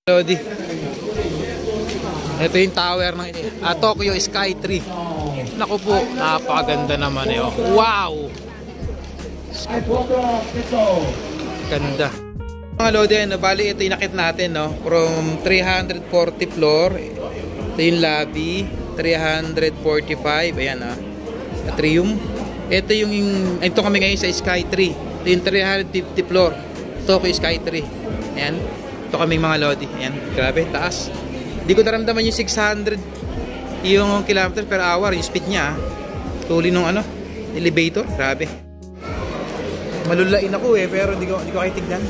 Lodi. Ito yung tower ng Tokyo Sky Tree. Naku po, napakaganda naman eh. Oh. Wow! Ganda. Mga Lodi, bali ito yung nakit natin, no? From 340 floor. Ito yung lobby. 345. Ayan, atrium. Ito kami ngayon sa Sky Tree. Ito yung 350 floor. Tokyo Sky Tree. Ayan. Ito kaming mga Lodi. Ayan, grabe, taas. Hindi ko naramdaman yung 600 yung kilometers per hour, yung speed niya. Tuli nung elevator, grabe. Malulain ako pero hindi ko kayo tignan.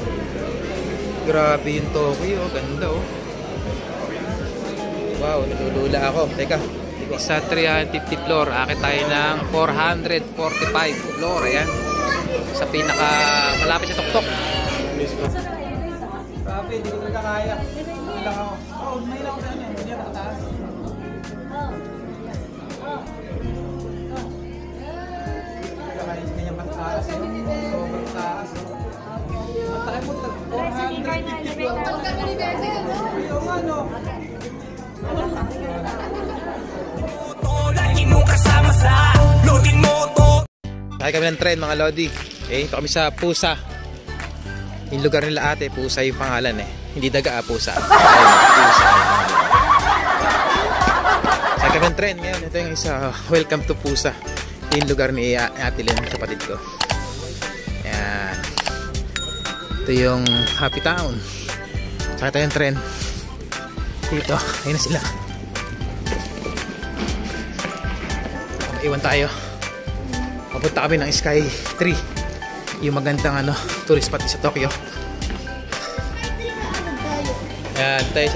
Grabe yung Tokyo, ganda Wow, nalulula ako. Teka, sa 350 floor, akit tayo ng 445 floor. Ayan, sa pinaka malapit sa tuktok. Grabe, hindi ko talaga kaya. Ilang ako. May ilang ako sa hindi ako taas. Kakain sa kanyang mataas. Sobrang taas. Mataas mo, 450 floor. Yung lagi mong kasama sa loading moto. Sakay kami ng tren mga Lodi. Ito kami sa Pusa. Yung lugar nila ate, Pusa yung pangalan Hindi daga, Pusa. Pusa. Sakay kami ng tren ngayon. Ito yung isa, welcome to Pusa. Yung lugar ni Ate Len, kapatid ko. Ayan. Ito yung Happy Town. Sakay tayo ng tren. Dito, ayun na sila. Iwan tayo. Papunta kami ng Sky Tree. Yung magandang tourist spot sa Tokyo. Ayan, tayo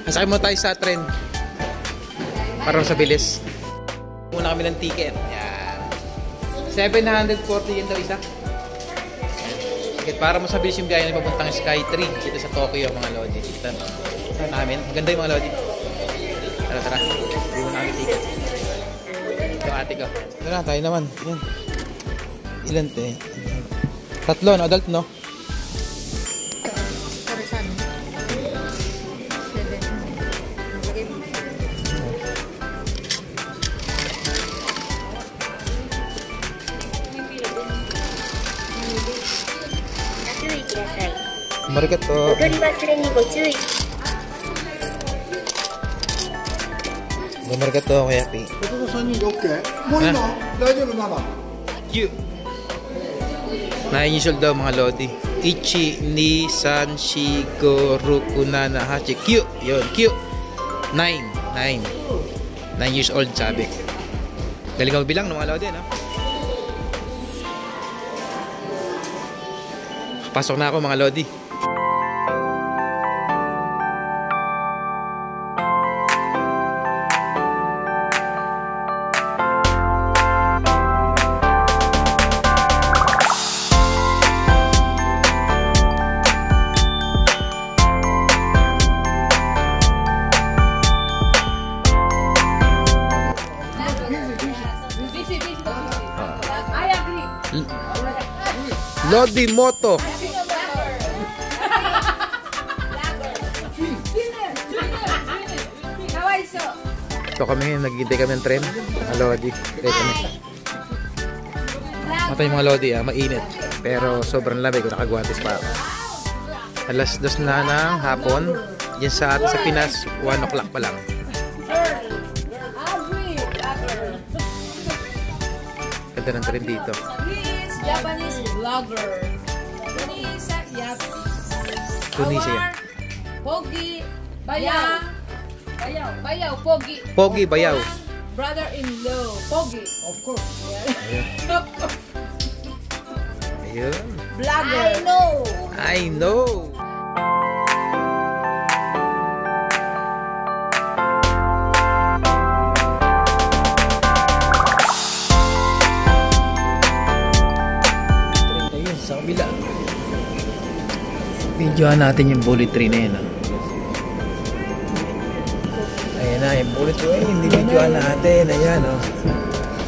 nasakay mo tayo sa tren. Para sa bilis. Muna kami ng ticket. Ayan. 740 yun daw isa. Ayan. Para mo sa bilis yung biyahe na papuntang Sky Tree dito sa Tokyo mga Lodi. Ito namin. Maganda yung mga Lodi. Tara. Hindi mo namin ticket. Ito ate ko. Tara, tayo naman. Ayan. Ilan te? Tatlo, adult no? Marigato. Marigato, kaya pi. Ito na sa inyo, okay? Muna, dahil yun naman. Cute. Usual daw mga Lodi. Ichi ni san shigo ruku nana hachi Q. Yun, Q. 9 years old sabi. Galing ako bilang ng mga Lodi, no? Pasok na ako mga Lodi. Lodi Moto. Ito kami, naghihintay kami ng tren. Mga Lodi. Matay mga Lodi, mainit. Pero sobrang lamig kung nakagwantes pa ako. Alas 2 na ng hapon. Yan sa atin sa Pinas, 1 o'clock pa lang. Ganda ng tren dito. Japanese vlogger. Tunisia. Pogi Bayaw. Pogi. Pogi Bayaw. Brother-in-law. Pogi. Of course. Ayun. Vlogger. I know. Sa kabila. Videoan natin yung bullet train na yun. Ayan na, yung bullet train. Hindi videoan natin. Ayan,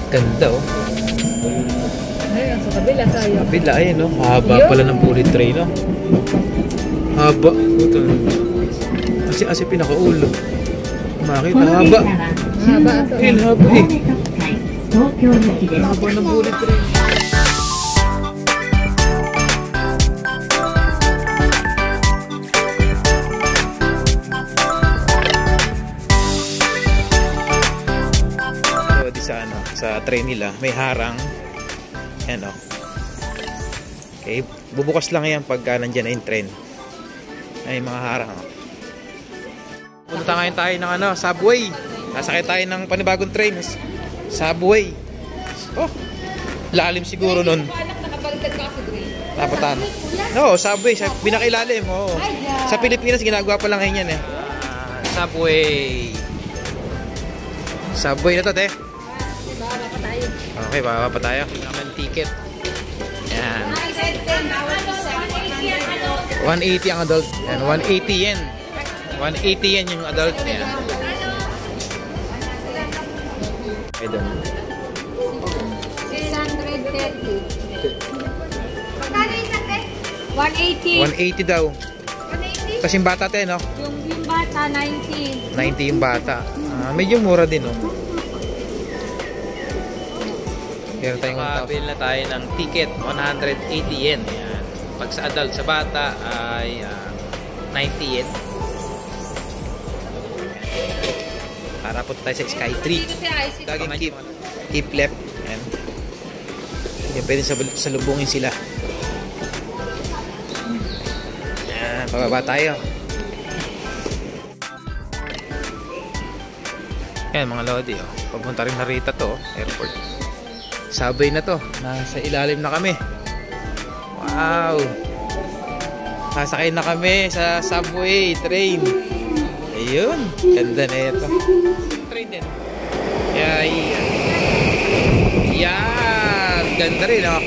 ganda, Ayan, sa kabila tayo. Sa kabila, ayan, haba pala ng bullet train, Haba. Ito. Kasi pinaka-ulo. Makita, haba. Haba ito. Haba eh. Haba ng bullet train. Sa train nila may harang yan o. Okay, bubukas lang yan pagka nandyan na yung train. Ay mga harang o. Punta ngayon tayo ng subway. Sasakay tayo ng panibagong train, subway. Oh, lalim siguro nun. Nakabaliktad ka kasi green. Tapatan. No, subway, binakilalim. Oh. Sa Pilipinas ginagawa pa lang ngayon yan eh. Subway. Subway na to, te. Okay, bababa pa tayo. Naman ticket. Yan. 180 ang adult. Yan, 180 yen. 180 yen yung adult. Yan. Okay, doon. 630. Magkano isang 180. 180 daw. 180? Kasing bata tayo, no? Yung bata, 90. 90 yung bata. Medyo mura din, no? Meron tayong makabil na tayo ng ticket, 180 yen. Yan. Pag sa adult, sa bata ay 90 yen. Para po tayo sa Sky 3. Laging keep left. Yan. Yan, pwede salubungin sila. Yan, pababa tayo. Yan mga lodi, oh. Papunta rin Narita to, airport. Subway na to. Nasa ilalim na kami. Wow. Sasakay na kami sa subway train. Ayun. Ganda na ito. Train din. Yan. Yan. Ganda rin, oh.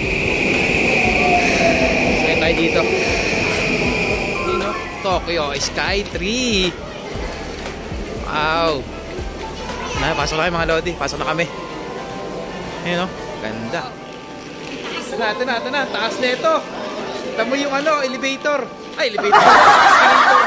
Sakay tayo dito. Yun, oh. Tokyo Sky 3. Wow. Pasok na kayo mga lodi. Pasok na kami. Ayun, oh. Ganda. Ito na. Taas na ito. Kita mo yung elevator. Ay, elevator. Escalator.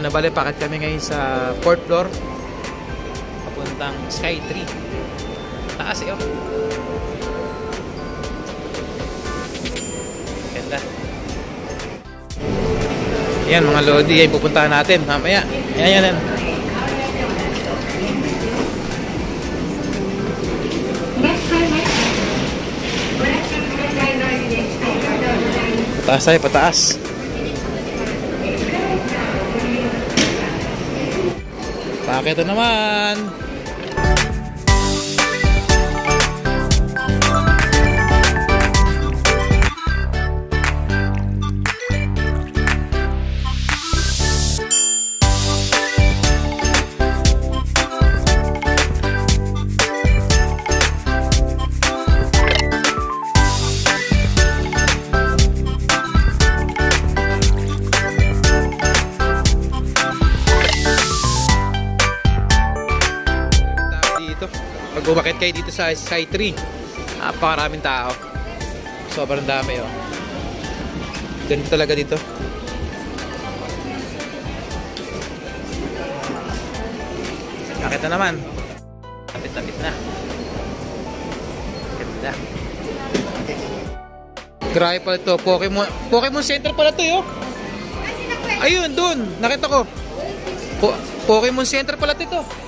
Nabali, pakit kami ngayon sa 4th floor. Papuntang Sky 3. Taas eh, oh. Yan mga lodi, ay pupuntahan natin mamaya. Yan. Pataas tayo, pataas. Bakit ito naman? Pag umakit kayo dito sa Sky 3, napakaraming tao. Sobrang dami, oh. Ganito talaga dito. Bakit na naman? Tapit na. Ganda. Grabe pala ito. Pokemon Center pala ito, oh. Ayun, dun. Nakita ko. Pokemon Center pala ito.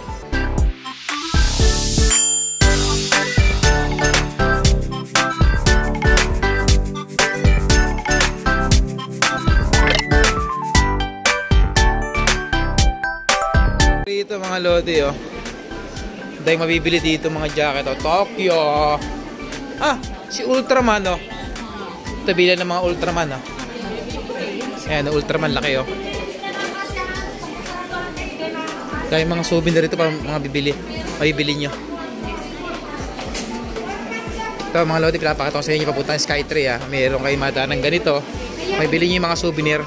Dito mga lodi, oh. Dahil mabibili dito mga jacket, oh. Tokyo. Si Ultraman, oh. Tabilan ng mga Ultraman, oh. Ayan, Ultraman laki, oh. Dahil mga souvenir dito pa mga mabibili nyo. Ito mga lodi, pinapakita ko sa inyo papunta ng Sky 3, ah. Mayroon kayo madaan ng ganito. Mabibili nyo yung mga souvenir.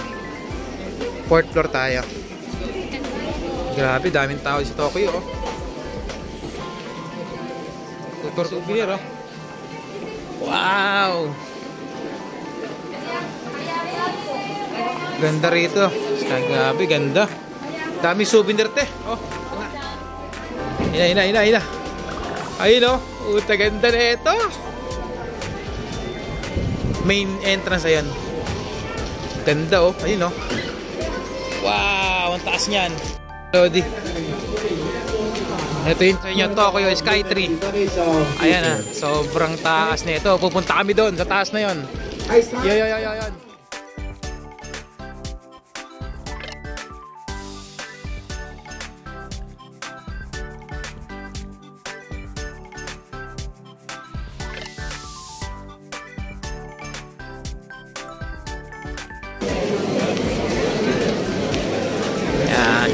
4th floor tayo. Grabe, daming tao sa Tokyo, oh. Super souvenir, oh. Wow! Ganda rito. Grabe, ganda. Dami souvenir, te. Oh. Ina. Ayun, oh. Uta, ganda na ito. Main entrance, ayan. Ganda, oh. Ayun, oh. Wow, ang taas niyan. Lodi. Ito yung sa inyo, Tokyo Sky Tree. Ayan, ah. Sobrang taas na ito. Pupunta kami doon, sa taas na yon. Yan.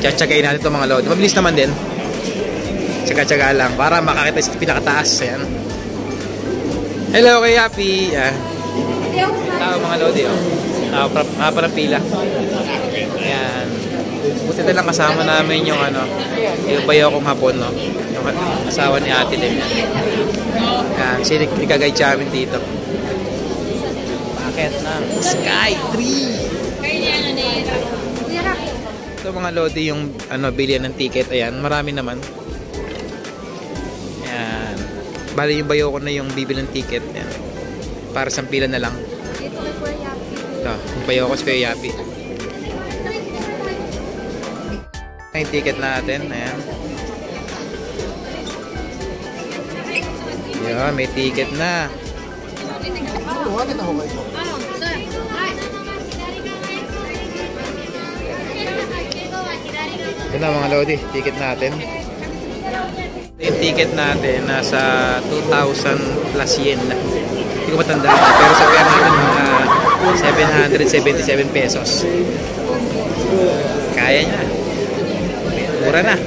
Tsatsagayin natin ito mga lodi. Mabilis naman din. Tsaga-tsaga lang para makakita sa pinakataas. Ayan. Hello kay Happy. Tao mga lodi. Hapa ng pila. Ayan. Buti na lang kasama namin yung yung bayaw kong hapon, no? Yung asawa ni ate din. Ayan. Sino ikagay namin dito. Bakit ng Sky Tree? Ito mga lodi yung bilihan ng ticket. Ayan, marami naman. Ayan. Bali yung bayo ko na yung bibili ng ticket. Ayan. Para sa pila na lang. Ito, yung bayo ko sa Kuya Yapi. Yung ticket natin. Ayan. Ayan, may ticket na. Ito na mga lodi, ticket natin. Yung ticket natin nasa 2,000 plus yen na. Hindi ko matanda. Pero sa pera natin mga 777 pesos. Kaya niya. Mura na.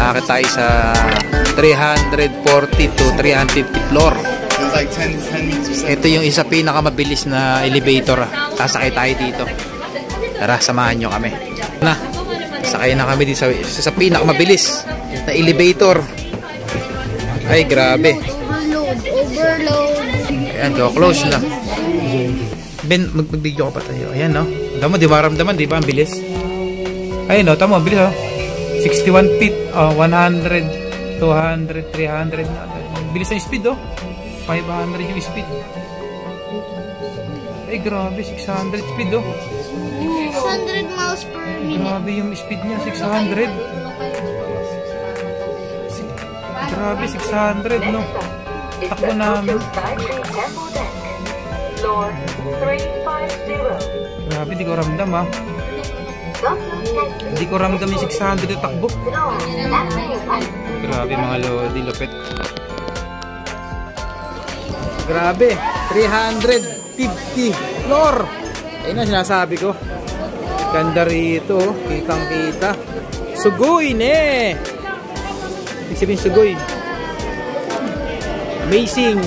Akit tayo sa 340 to 350 floor. Ito yung isa pinakamabilis na elevator. Sasakay tayo dito. Tara, samahan nyo kami. Sakay na kami dito sa pinakamabilis na elevator. Ay, grabe. Ayan, go close na. Ben, mag-video ko pa tayo. Ayan, no? Alam mo, di maramdaman, di ba? Ang bilis. Ayun, no? Tama, ang bilis, oh. 61 feet, 100, 200, 300. Bilis ng speed, oh. 500 yung speed. Ay, grabe, 600 speed, oh. 600 miles per minute. Grabe yung speed niya, 600. Grabe, 600, no? Takbo namin. Grabe, di ko ramdam, ha. Hindi ko ramdam yung 600 na takbo. Grabe mga lodi, lupit. Grabe, 350 floor. Ayun na sinasabi ko. Ganda rito, kitang kita. Sugoy ne. Ibig sabihin sugoy. Amazing.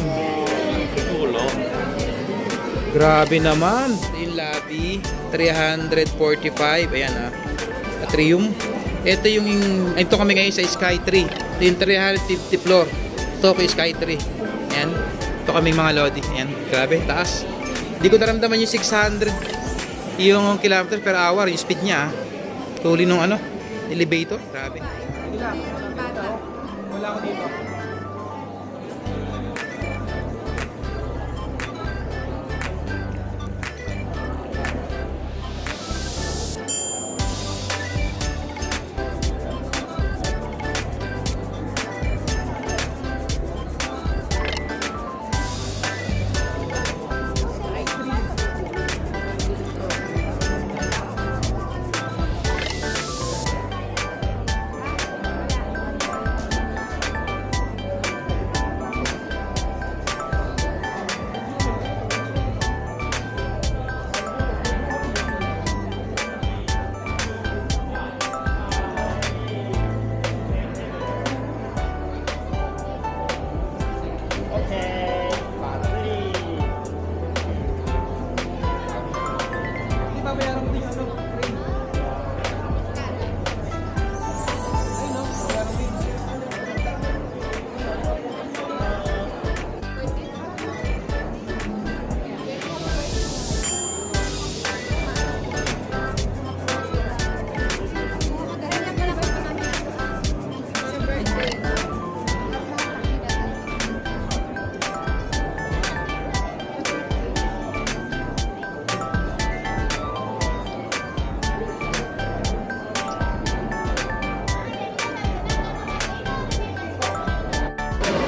Grabe naman. Yung lobby 345. Ayan, atrium. Ito ito kami ngayon sa Sky Tree. Ito yung 350 floor, Tokyo Sky Tree. Ayan. Ito kami mga lodi. Ayan. Grabe, taas. Hindi ko naramdaman yung 600 yung kilometer per hour, yung speed niya. Tuloy nung elevator. Grabe. Wala ko dito.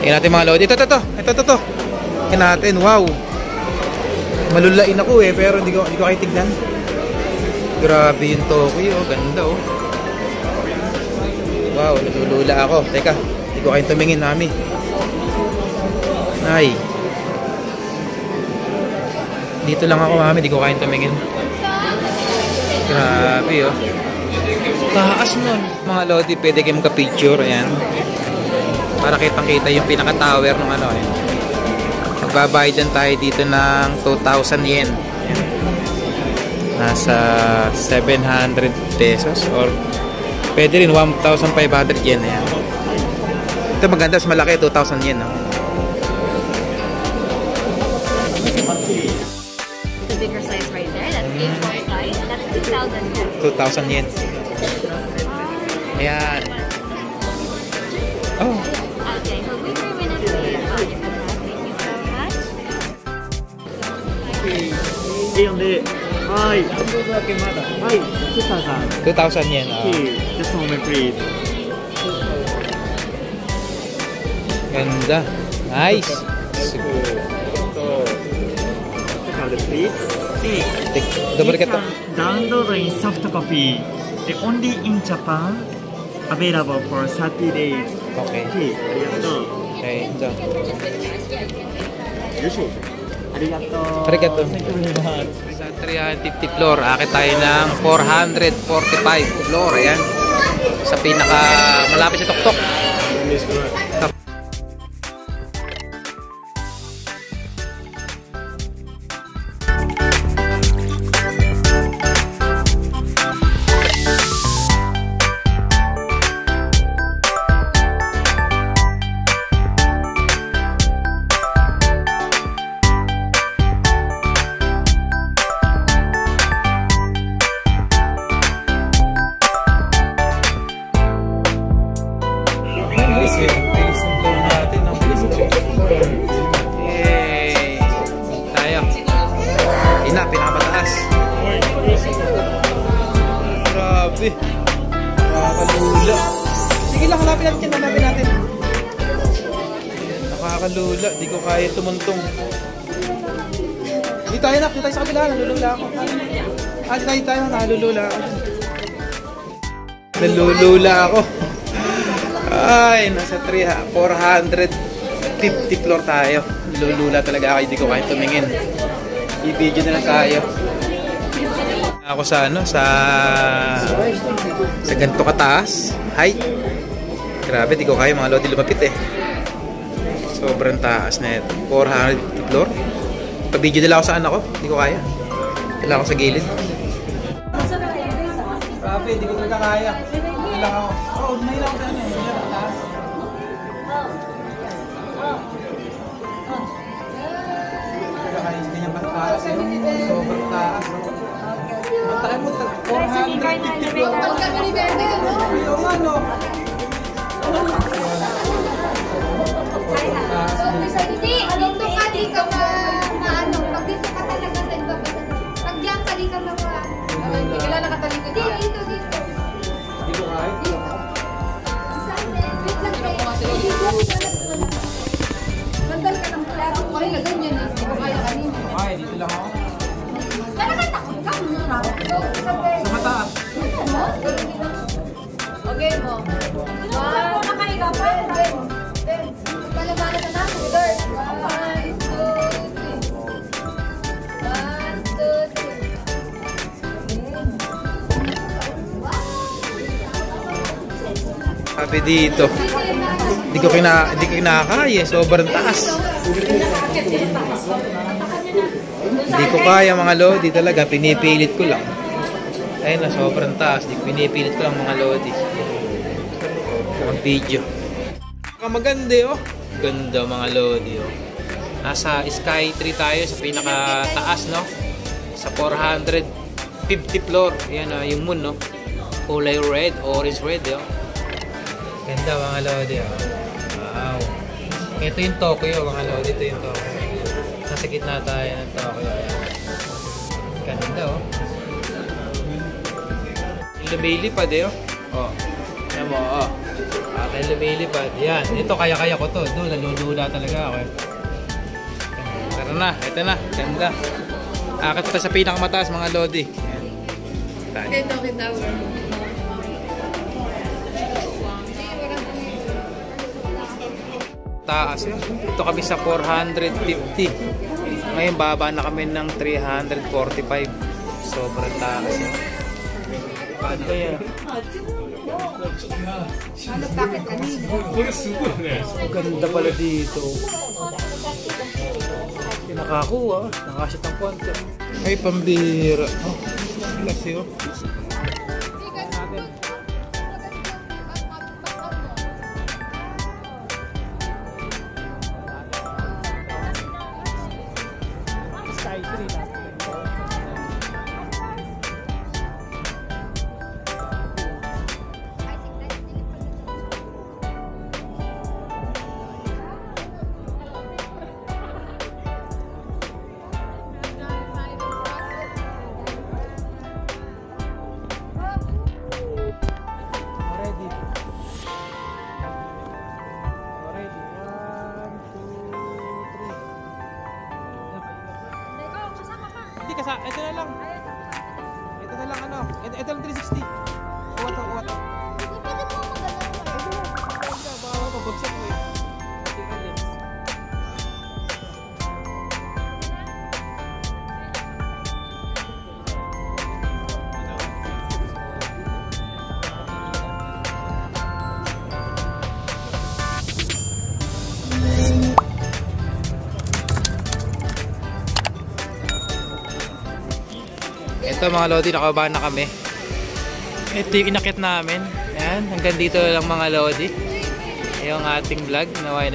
Tingnan natin mga lodi. Ito. Tingnan natin. Wow. Malulain ako eh, pero hindi ko kayo tignan. Grabe yung Tokyo. Ganda oh. Wow, nalulula ako. Teka, hindi ko kayo tumingin, mami. Ay. Dito lang ako, mami. Hindi ko kayo tumingin. Grabe oh. Taas nun. Mga lodi, pwede kayo magka-picture. Ayan. Para kitang-kita yung pinaka-tower ng ano eh. Magbabayadan tayo dito ng 2,000 yen. Nasa 700 pesos or pwede rin 1,500 yen. Ayan. Ito maganda, mas malaki, 2,000 yen. No? The bigger size right there, that's A4 size, that's 2,000 yen. 2,000 yen. Ayan. Oh. Okay, so we were winning the thank you so much. はい、半分だけまだ。はい、2,000。 2,000 yen. Oh. Just a moment, please. Ganda. Nice. Double cut. Download in soft copy. The only in Japan. Available for 30 days. Okay. ありがとう。 Okay. So, よいしょ。ありがとう。 Arigato. Thank you very much. sa 350 floor, akit tayo ng 445 floor. Ayan. Sa pinaka malapit sa tuktok. Bilis ng floor natin. Ang bilis ng floor. Yay! Tayo. Ina, pinakamataas. Grabe. Nakakalula. Sige lang, hanapin natin yan. Hanapin natin. Nakakalula. Di ko kaya tumuntong. Di tayo na. Di tayo sa kabila. Nalulula ako. Di tayo. Nalulula ako. Nalulula ako. Ay, nasa 450 floor tayo. Lulula talaga ako, hindi ko kahit tumingin. I-video na lang tayo. Ako sa ano, sa ganito kataas. Height. Grabe, di ko kaya mga lodi lumapit eh. Sobrang taas na ito. 450 floor. Pa-video nila ako sa anak ko, hindi ko kaya. Kailangan ako sa gilid. Grabe, hindi ko talaga kaya. Kailangan ako. Oo, nahilang ako sa ano. Sobrang taas. Matay mo, 450 floor. Yung ano? Hindi, dito ka, di ka maano. Pag dito ka talaga sa iba. Pag diyan ka, di ka kilala ka talaga. Dito. Hindi ko kaya. Wait lang kayo. Mandal ka ng plato. Kaya na ganyan eh. Hindi ko kaya kanina. Ay, dito lang ako. Talagang takot ka. Sa mataas. Okay mo. Wow. Nakahiga pa. Palabala na natin. 1, 2, 3. 1, 2, 3. Sabi dito. Hindi ko kinakaya. Sobrang taas. Hindi ko kaya mga lodi talaga. Pinipilit ko lang. Ayun na, sobrang taas. Pinipilit ko lang mga lodi. Ang video. Maganda oh. Ganda mga lodi oh. Nasa Sky 3 tayo sa pinakataas no. Sa 450 floor. Ayan yung moon no. Kulay red, orange red oh. Ganda mga lodi oh. Wow. Ito yung Tokyo mga lodi. Ito yung Tokyo. Nasa gitna tayo ng Tokyo. Ganda oh. Lumilipad eh oh. Oh. Ayan mo oh. Akin lumilipad. Yan. Ito kaya-kaya ko to. Doon, nalulula talaga ako eh. Tara na. Ito na. Ganda. Akit pa sa pinakamataas mga lodi. Yan. Tayo. Ito kita. Taas yun. Ito kami sa 450. Ngayon baba na kami ng 345. Sobrang taas yun. Paano yan? Ano bakit kanina? Ganda pala dito. Pinakakuha. Nakasit ang konti. Ay, pambihira. Oh, kasi oh. Hindi kasi, ito na lang. Ito na lang ano. Ito lang 360. Uwa to, uwa to. Baka mapabagsak mo eh. Ito mga lodi, nakababa na kami. Ito yung inakit namin. Ayan, hanggang dito lang mga lodi. Yung ating vlog. Naway